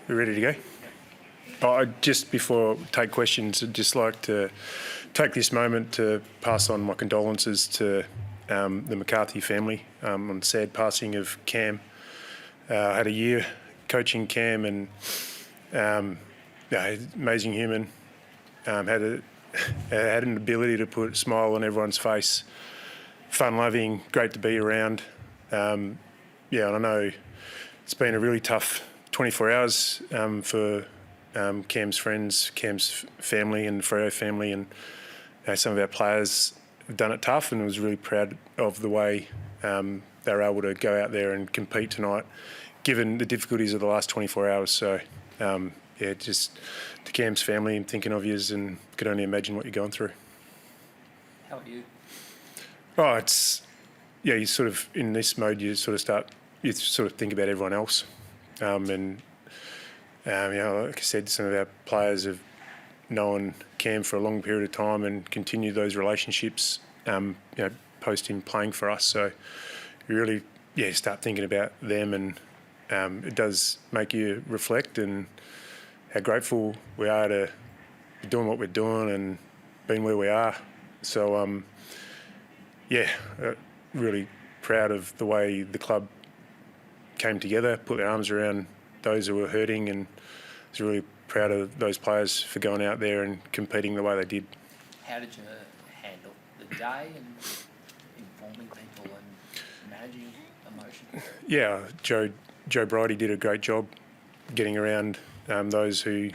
we're ready to go. Just before I take questions, I'd just like to take this moment to pass on my condolences to the McCarthy family on the sad passing of Cam. I had a year coaching Cam and amazing human. Had an ability to put a smile on everyone's face, fun-loving, great to be around. And I know it's been a really tough 24 hours for Cam's friends, Cam's family and the Freo family, and some of our players have done it tough, and I was really proud of the way they were able to go out there and compete tonight, given the difficulties of the last 24 hours. So, just to Cam's family, I'm thinking of yous and could only imagine what you're going through. How are you? Oh, you sort of, in this mode, you sort of think about everyone else. Like I said, some of our players have known Cam for a long period of time and continued those relationships, post him playing for us. So you really, start thinking about them, and it does make you reflect and how grateful we are to be doing what we're doing and being where we are. So, really proud of the way the club came together, put their arms around those who were hurting, and I was really proud of those players for going out there and competing the way they did. How did you handle the day and informing people and managing emotion? Yeah, Joe Bridie did a great job getting around those who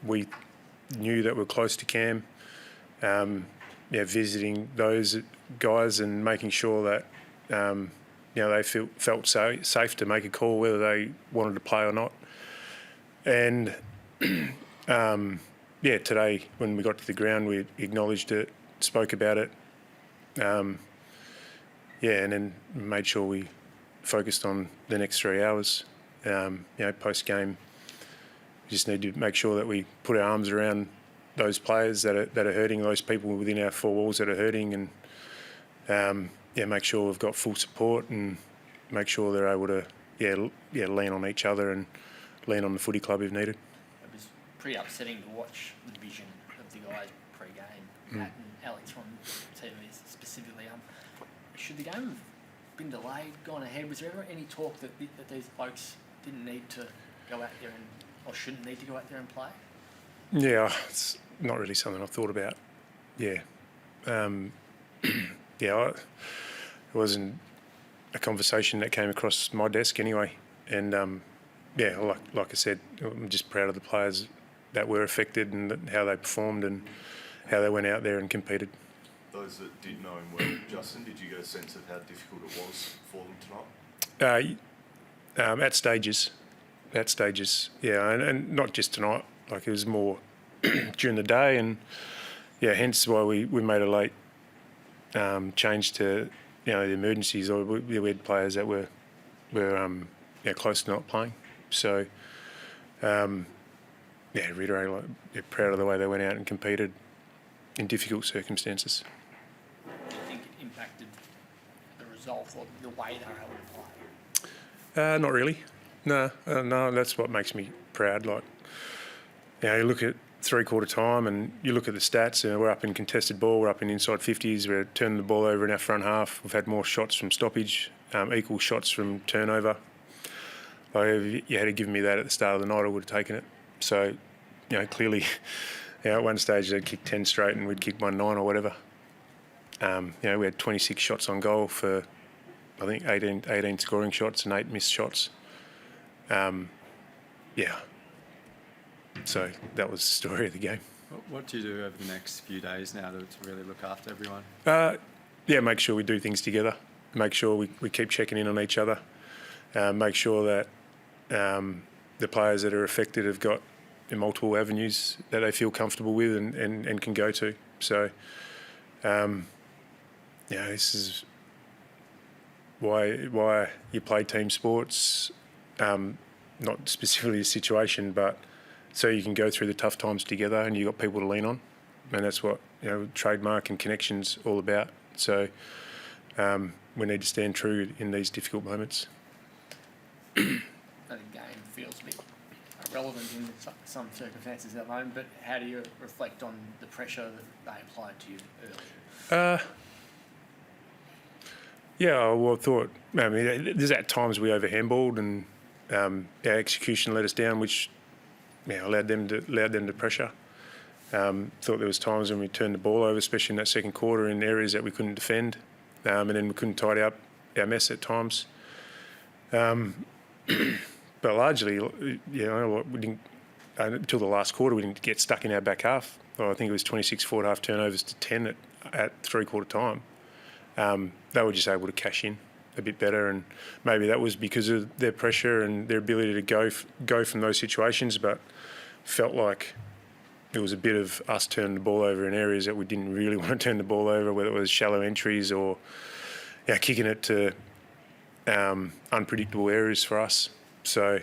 we knew that were close to Cam, visiting those guys and making sure that they felt safe to make a call whether they wanted to play or not. And today when we got to the ground, we acknowledged it, spoke about it, and then made sure we focused on the next 3 hours. Post game, we just need to make sure that we put our arms around those players that are hurting, those people within our four walls that are hurting, and make sure we've got full support and make sure they're able to lean on each other and lean on the footy club if needed. It was pretty upsetting to watch the vision of the guys pre-game. Matt and Alex on TV specifically. Should the game have been delayed, gone ahead? Was there ever any talk that these blokes didn't need to go out there or shouldn't need to go out there and play? Yeah, it's not really something I've thought about. Yeah. It wasn't a conversation that came across my desk anyway. And, like I said, I'm just proud of the players that were affected and how they performed and how they went out there and competed. Those that did know him well, Justin, did you get a sense of how difficult it was for them tonight? At stages, and not just tonight. Like, it was more during the day, and hence why we made a late change to the emergencies. Or we had players that were close to not playing. So reiterate, proud of the way they went out and competed in difficult circumstances. Do you think it impacted the result or the way they were able to play? Not really. No, that's what makes me proud. Like, you look at three-quarter time and you look at the stats, we're up in contested ball, we're up in inside 50s, we're turning the ball over in our front half. We've had more shots from stoppage, equal shots from turnover. Like, if you had given me that at the start of the night, I would have taken it. So, clearly, at one stage they'd kick 10 straight and we'd kick 1-9 or whatever. We had 26 shots on goal for, I think, 18 scoring shots and 8 missed shots. So that was the story of the game. What do you do over the next few days now to really look after everyone? Make sure we do things together. Make sure we keep checking in on each other. Make sure that the players that are affected have got multiple avenues that they feel comfortable with and can go to. So, this is why you play team sports, not specifically a situation, but so you can go through the tough times together and you've got people to lean on. And that's what trademark and connection's all about. So we need to stand true in these difficult moments. The game feels a bit relevant in some circumstances at the moment, but how do you reflect on the pressure that they applied to you earlier? Yeah, well, I thought, I mean, there's at times we over-handballed and our execution let us down, which allowed them to pressure. Thought there was times when we turned the ball over, especially in that second quarter, in areas that we couldn't defend, and then we couldn't tidy up our mess at times. But largely, we didn't, until the last quarter, we didn't get stuck in our back half. I think it was 26 forward half turnovers to 10 at three-quarter time. They were just able to cash in a bit better, and maybe that was because of their pressure and their ability to go from those situations, but felt like it was a bit of us turning the ball over in areas that we didn't really want to turn the ball over, whether it was shallow entries or kicking it to unpredictable areas for us. So,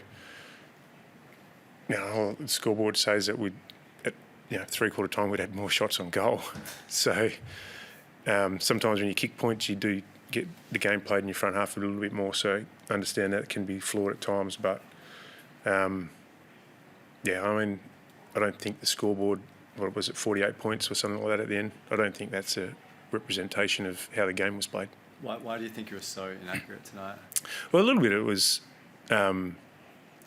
the scoreboard says that at three-quarter time we'd had more shots on goal. So sometimes when you kick points, you do get the game played in your front half a little bit more. So I understand that can be flawed at times, but I mean, I don't think the scoreboard, what was it, 48 points or something like that at the end, I don't think that's a representation of how the game was played. Why do you think you were so inaccurate tonight? Well, a little bit it was,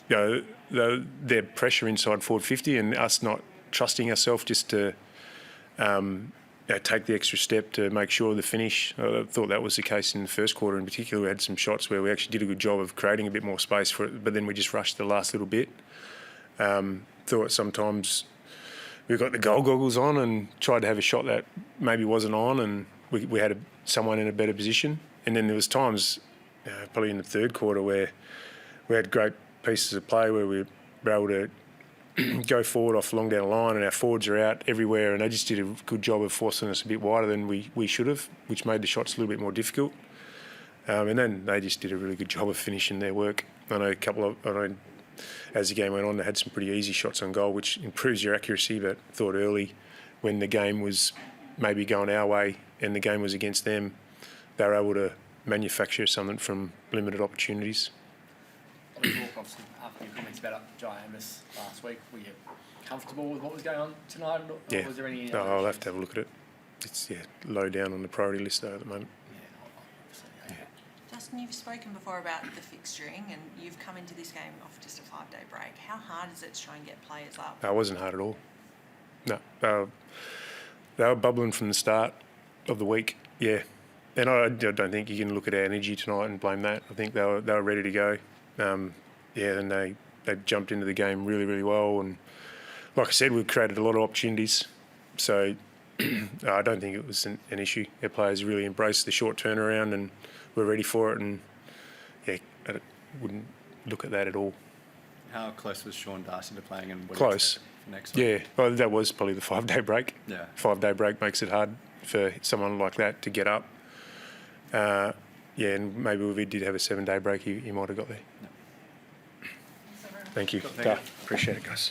their pressure inside forward 50 and us not trusting ourselves just to take the extra step to make sure of the finish. I thought that was the case in the first quarter in particular. We had some shots where we actually did a good job of creating a bit more space for it, but then we just rushed the last little bit. Thought sometimes we got the goal goggles on and tried to have a shot that maybe wasn't on, and we had someone in a better position. And then there was times, probably in the third quarter, where we had great pieces of play where we were able to go forward off long down the line, and our forwards are out everywhere, and they just did a good job of forcing us a bit wider than we should have, which made the shots a little bit more difficult. And then they just did a really good job of finishing their work. I know as the game went on, they had some pretty easy shots on goal, which improves your accuracy, but I thought early, when the game was maybe going our way and the game was against them, they were able to manufacture something from limited opportunities. On the talk, obviously, after your comments about Jai Amos last week, were you comfortable with what was going on tonight? Or Yeah. was there any? No, I'll have to have a look at it. It's low down on the priority list though at the moment. Yeah, obviously. Justin, you've spoken before about the fixturing, and you've come into this game off just a 5-day break. How hard is it to try and get players up? No, it wasn't hard at all. No, they were bubbling from the start of the week. Yeah, and I don't think you can look at our energy tonight and blame that. I think they were ready to go. And they jumped into the game really, really well. And like I said, we created a lot of opportunities. So I don't think it was an issue. Our players really embraced the short turnaround and were ready for it. And I wouldn't look at that at all. How close was Sean Darcy to playing, and what Close. do you expect for next week? Yeah, well, that was probably the 5-day break. Yeah. 5-day break makes it hard for someone like that to get up. And maybe if he did have a 7-day break, he might have got there. No. Thank you. Thank you. Appreciate it, guys.